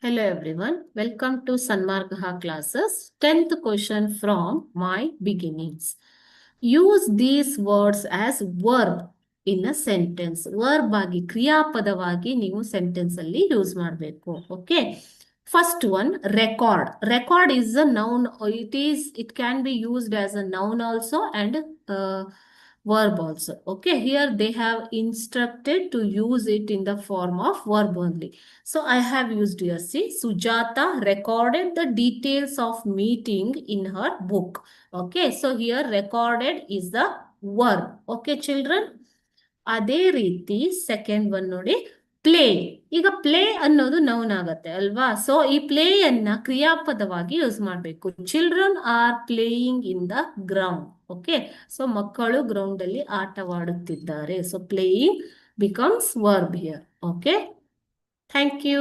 Hello everyone, welcome to Sanmargaha classes. 10th question from my beginnings. Use these words as verb in a sentence. Verb ಆಗಿ ಕ್ರಿಯಾಪದವಾಗಿ ನೀವು sentence ಅಲ್ಲಿ use ಮಾಡಬೇಕು. Okay, first one record. Record is a noun. It can be used as a noun also and verb also. Okay, here they have instructed to use it in the form of verb only. So I have used here, see, Sujata recorded the details of meeting in her book. Okay, so here recorded is the verb. Okay, children. ಅದೇ ರೀತಿ second one ನೋಡಿ, play. ಈಗ play ಅನ್ನೋದು noun ಆಗತ್ತೆ ಅಲ್ವಾ? So ಈ play ಅನ್ನ ಕ್ರಿಯಾಪದವಾಗಿ ಯೂಸ್ ಮಾಡಬೇಕು. Children are playing in the ground. Okay, so ಮಕ್ಕಳು ಗ್ರೌಂಡ್ ಅಲ್ಲಿ ಆಟವಾಡುತ್ತಿದ್ದಾರೆ. So playing becomes verb here. Okay, thank you.